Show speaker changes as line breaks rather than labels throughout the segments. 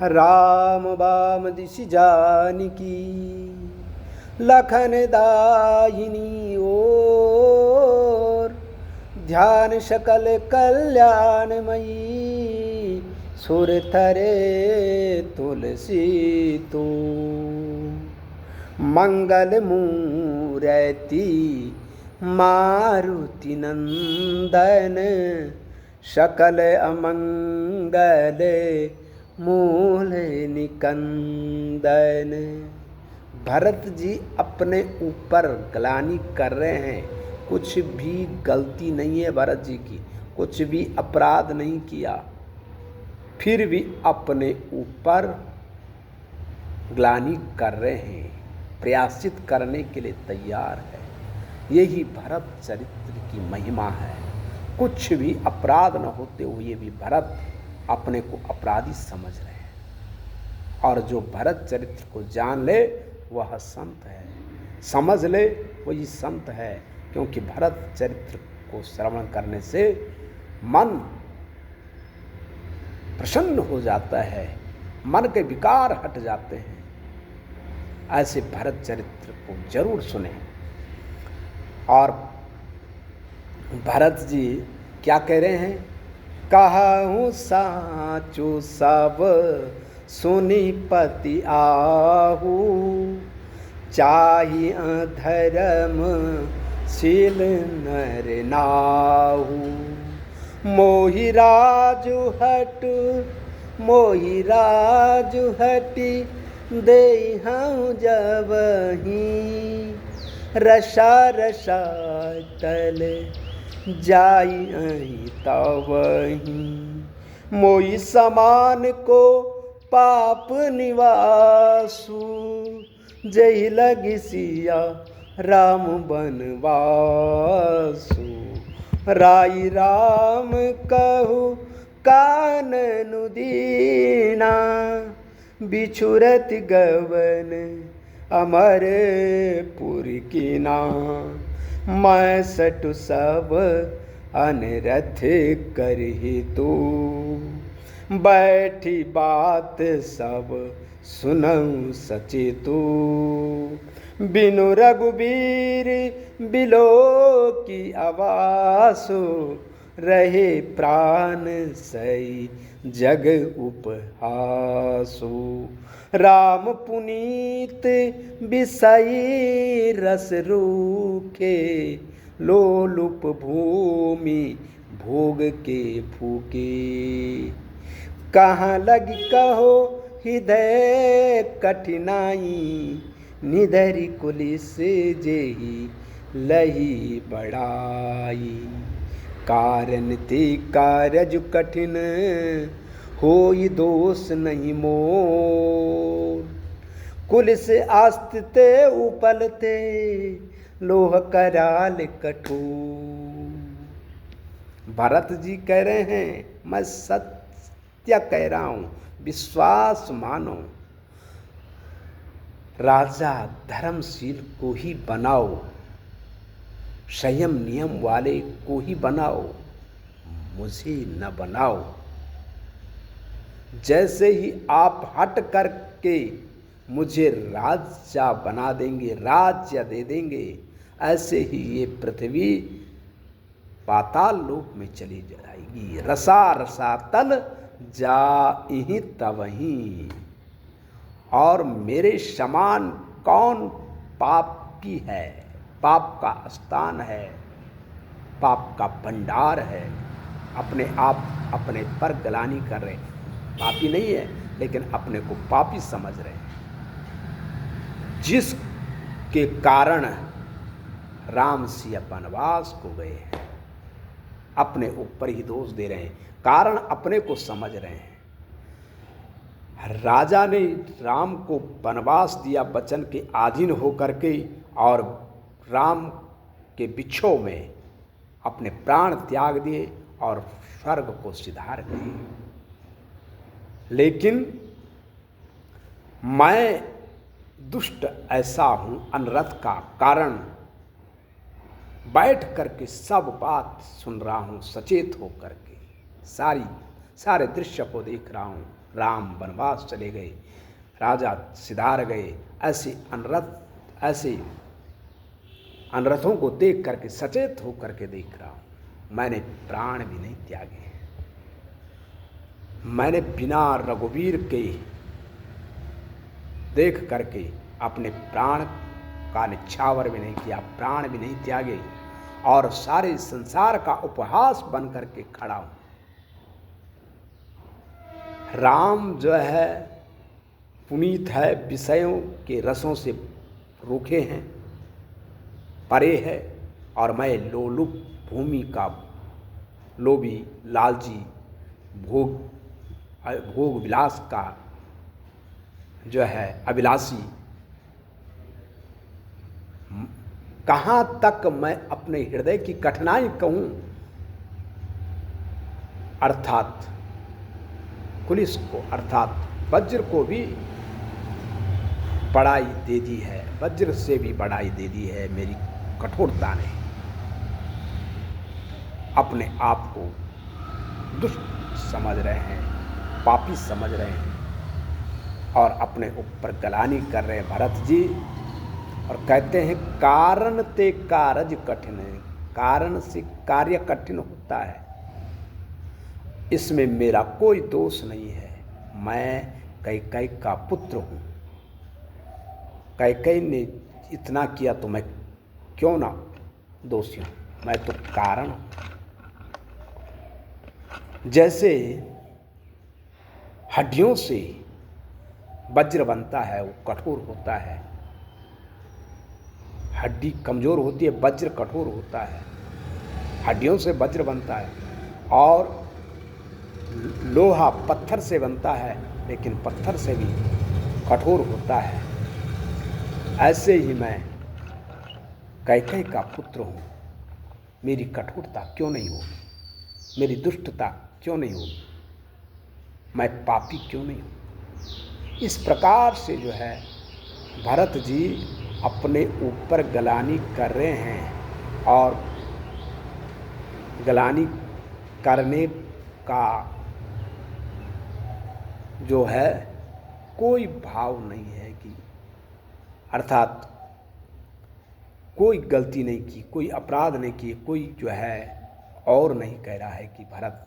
Ram balm दिशि जानकी, लखन दायिनी ओर, ध्यान सकल कल्याणमयी, सुर थरे तुलसी तो। मंगल मूरति मारुति नंदन, सकल अमंगल मूल निकंदन। भरत जी अपने ऊपर ग्लानि कर रहे हैं, कुछ भी गलती नहीं है भरत जी की, कुछ भी अपराध नहीं किया, फिर भी अपने ऊपर ग्लानि कर रहे हैं, प्रयासित करने के लिए तैयार है। यही भरत चरित्र की महिमा है। कुछ भी अपराध न होते हुए भी भरत अपने को अपराधी समझ रहे हैं, और जो भरत चरित्र को जान ले वह संत है, समझ ले वही संत है। क्योंकि भरत चरित्र को श्रवण करने से मन प्रसन्न हो जाता है, मन के विकार हट जाते हैं। ऐसे भरत चरित्र को जरूर सुने। और भरत जी क्या कह रहे हैं? कहूँ साचो सब सुनी पति आहू, चाहि अधर्म शील नर नाहू। मोहि राजु हटि देहऊँ जबहि, रसा तल जाई अहि तवहि। मोहि समान को पाप निवासु, जहि लगी सिया राम बनवासु। राई राम कहु काननु दीना, बिछुरत गवन अमर पुर कीना। मैं सटु सब अनरथ करहि तू, बैठी बात सब सुनऊँ सचेतु। बिनु रघुबीर बिलो की आवासो, रहे प्राण सई जग उपहासो। राम पुनीत बिसई रस रूखे, लोलुप भूमि भोग के फूके। कहाँ लगी कहो हृदय कठिनाई, निधरि कुलिस जेहि लही बढ़ाई। कारण ते कारज कठिन, होई दोष नहीं मोर। कुलिस आस्ते उपलते, लोह कराल कठोर। भरत जी कह रहे हैं मैं सत्य कह रहा हूँ, विश्वास मानो। राजा धर्मशील को ही बनाओ, संयम नियम वाले को ही बनाओ, मुझे न बनाओ। जैसे ही आप हट करके मुझे राजा बना देंगे, राज्य दे देंगे, ऐसे ही ये पृथ्वी पाताल लोक में चली जाएगी। रसा तल जाहि तवहीं। और मेरे समान कौन पापी है? पाप का स्थान है, पाप का भंडार है। अपने आप अपने पर ग्लानि कर रहे हैं, पापी नहीं है लेकिन अपने को पापी समझ रहे हैं, जिसके कारण राम सिया वनवास को गए हैं। अपने ऊपर ही दोष दे रहे हैं, कारण अपने को समझ रहे हैं। राजा ने राम को वनवास दिया वचन के अधीन होकर के, और राम के बिच्छों में अपने प्राण त्याग दिए और स्वर्ग को सिधार गए। लेकिन मैं दुष्ट ऐसा हूं, अनर्थ का कारण बैठ करके सब बात सुन रहा हूं, सचेत होकर के सारे दृश्य को देख रहा हूं। राम वनवास चले गए, राजा सिधार गए, ऐसे अनरथों को देख करके सचेत हो करके देख रहा हूँ। मैंने प्राण भी नहीं त्यागे, मैंने बिना रघुवीर के देख करके अपने प्राण का निछावर भी नहीं किया, प्राण भी नहीं त्यागे, और सारे संसार का उपहास बन करके खड़ा हूं। राम जो है पुनीत है, विषयों के रसों से रूखे हैं, परे है, और मैं लोलुप भूमि का लोभी, लालची, भोग विलास का जो है अभिलाषी। कहाँ तक मैं अपने हृदय की कठिनाई कहूँ, अर्थात पुलिस को, अर्थात वज्र को भी बड़ाई दे दी है, वज्र से भी बड़ाई दे दी है मेरी कठोरता ने। अपने आप को दुष्ट समझ रहे हैं, पापी समझ रहे हैं, और अपने ऊपर गलानी कर रहे हैं भरत जी, और कहते हैं कारण ते कारज कठिन है, कारण से कार्य कठिन होता है, इसमें मेरा कोई दोष नहीं है। मैं कैकेयी का पुत्र हूँ, कैकेयी ने इतना किया तो मैं क्यों ना दोषी हूँ, मैं तो कारण हूँ। जैसे हड्डियों से वज्र बनता है, वो कठोर होता है, हड्डी कमजोर होती है, वज्र कठोर होता है। हड्डियों से वज्र बनता है, और लोहा पत्थर से बनता है, लेकिन पत्थर से भी कठोर होता है। ऐसे ही मैं कैकेयी का पुत्र हूँ, मेरी कठोरता क्यों नहीं होगी, मेरी दुष्टता क्यों नहीं होगी, मैं पापी क्यों नहीं हूँ। इस प्रकार से जो है भरत जी अपने ऊपर गलानी कर रहे हैं, और गलानी करने का जो है कोई भाव नहीं है कि, अर्थात कोई गलती नहीं की, कोई अपराध नहीं की, कोई जो है और नहीं कह रहा है कि भरत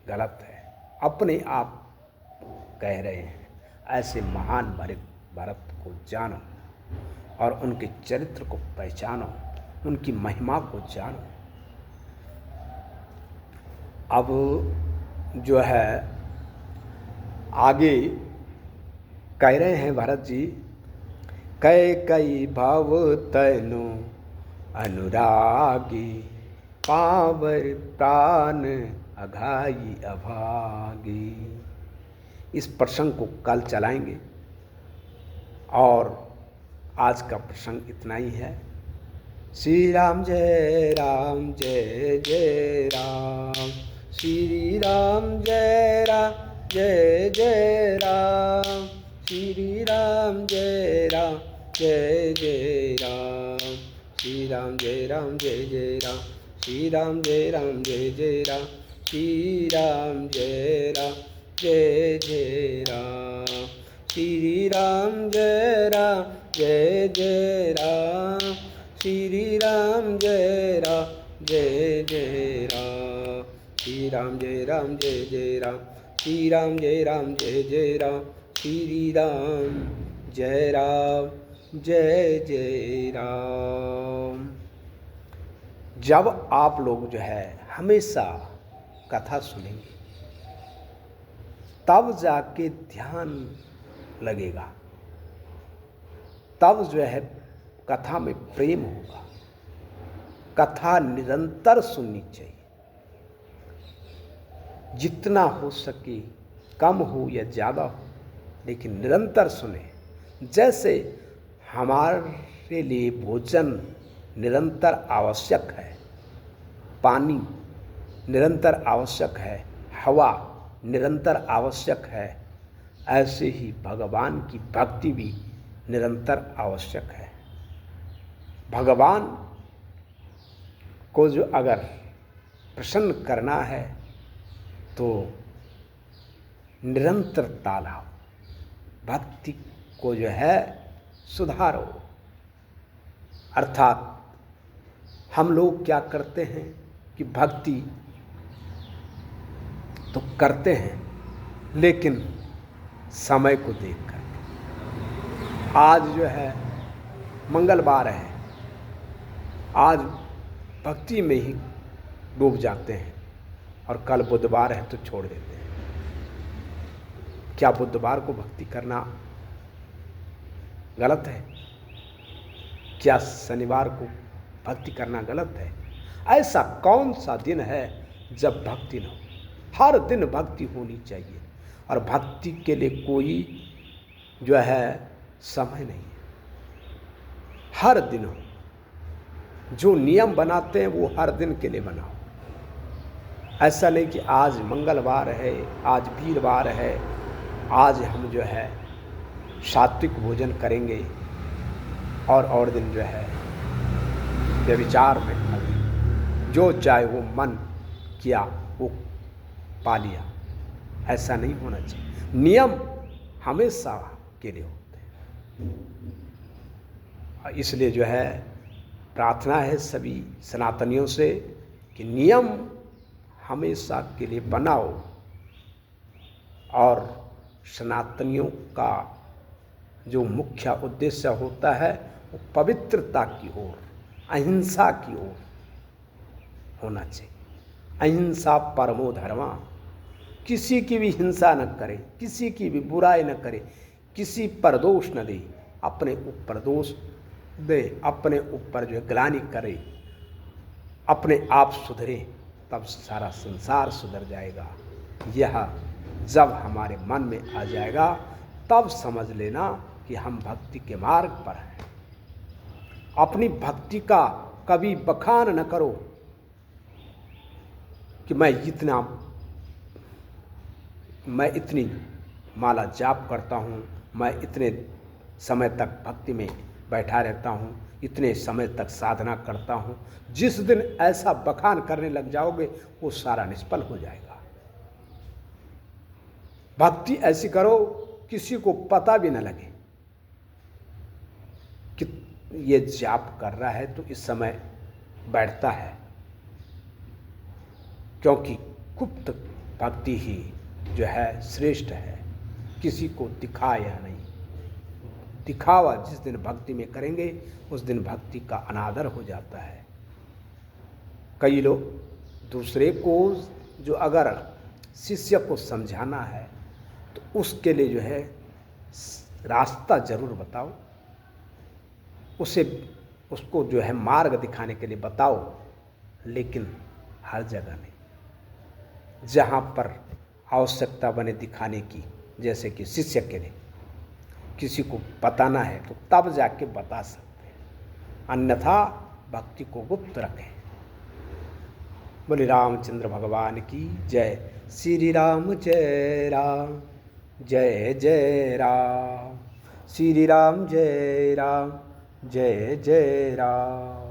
गलत है, अपने आप कह रहे हैं। ऐसे महान भरत को जानो और उनके चरित्र को पहचानो, उनकी महिमा को जानो। अब जो है आगे कह रहे हैं भरत जी, कैकेयी भव तनु अनुरागी, पावर प्राण अघाई अभागी। इस प्रसंग को कल चलाएंगे, और आज का प्रसंग इतना ही है। श्री राम जय राम, जय जय राम, श्री राम जय राम, जय जय राम, श्री राम जय राम, जय जय राम, श्री राम जय राम, जय जय राम, श्री राम जय राम, जय जय राम, श्री राम जय राम, जय जय राम, श्री राम जय राम, जय जय राम, श्री राम जय राम, जय जय राम, श्री राम जय राम, जय जय राम, श्री राम जय राम, जय जय राम, श्री राम जय राम, जय जय राम। जब आप लोग जो है हमेशा कथा सुनेंगे, तब जाके ध्यान लगेगा, तब जो है कथा में प्रेम होगा। कथा निरंतर सुननी चाहिए, जितना हो सके, कम हो या ज़्यादा हो, लेकिन निरंतर सुने। जैसे हमारे लिए भोजन निरंतर आवश्यक है, पानी निरंतर आवश्यक है, हवा निरंतर आवश्यक है, ऐसे ही भगवान की भक्ति भी निरंतर आवश्यक है। भगवान को जो अगर प्रसन्न करना है तो निरंतरता लाओ, भक्ति को जो है सुधारो। अर्थात हम लोग क्या करते हैं कि भक्ति तो करते हैं, लेकिन समय को देख कर। आज जो है मंगलवार है, आज भक्ति में ही डूब जाते हैं, और कल बुधवार है तो छोड़ देते हैं। क्या बुधवार को भक्ति करना गलत है? क्या शनिवार को भक्ति करना गलत है? ऐसा कौन सा दिन है जब भक्ति न हो? हर दिन भक्ति होनी चाहिए, और भक्ति के लिए कोई जो है समय नहीं है। हर दिन हो, जो नियम बनाते हैं वो हर दिन के लिए बनाओ। ऐसा नहीं कि आज मंगलवार है, आज वीरवार है, आज हम जो है सात्विक भोजन करेंगे, और दिन जो है व्यभिचार में लगे, जो चाहे वो मन किया वो पा लिया। ऐसा नहीं होना चाहिए। नियम हमेशा के लिए होते हैं। इसलिए जो है प्रार्थना है सभी सनातनियों से कि नियम हमेशा के लिए बनाओ, और सनातनियों का जो मुख्य उद्देश्य होता है वो पवित्रता की ओर, अहिंसा की ओर होना चाहिए। अहिंसा परमो धर्मा। किसी की भी हिंसा न करे, किसी की भी बुराई न करे, किसी पर दोष न दे, अपने ऊपर दोष दे, अपने ऊपर जो है ग्लानि करे, अपने आप सुधरे, तब सारा संसार सुधर जाएगा। यह जब हमारे मन में आ जाएगा तब समझ लेना कि हम भक्ति के मार्ग पर हैं। अपनी भक्ति का कभी बखान न करो कि मैं इतनी माला जाप करता हूँ, मैं इतने समय तक भक्ति में बैठा रहता हूँ, इतने समय तक साधना करता हूँ। जिस दिन ऐसा बखान करने लग जाओगे वो सारा निष्फल हो जाएगा। भक्ति ऐसी करो किसी को पता भी न लगे कि ये जाप कर रहा है तो इस समय बैठता है, क्योंकि गुप्त भक्ति ही जो है श्रेष्ठ है। किसी को दिखाया नहीं। दिखावा जिस दिन भक्ति में करेंगे उस दिन भक्ति का अनादर हो जाता है। कई लोग दूसरे को जो अगर शिष्य को समझाना है तो उसके लिए जो है रास्ता जरूर बताओ, उसको जो है मार्ग दिखाने के लिए बताओ, लेकिन हर जगह नहीं। जहाँ पर आवश्यकता बने दिखाने की, जैसे कि शिष्य के लिए किसी को बताना है तो तब जाके बता सकते हैं, अन्यथा भक्ति को गुप्त रखें। बोले रामचंद्र भगवान की जय। श्री राम जय राम, जय जय राम। श्री राम जय राम, जय जय राम।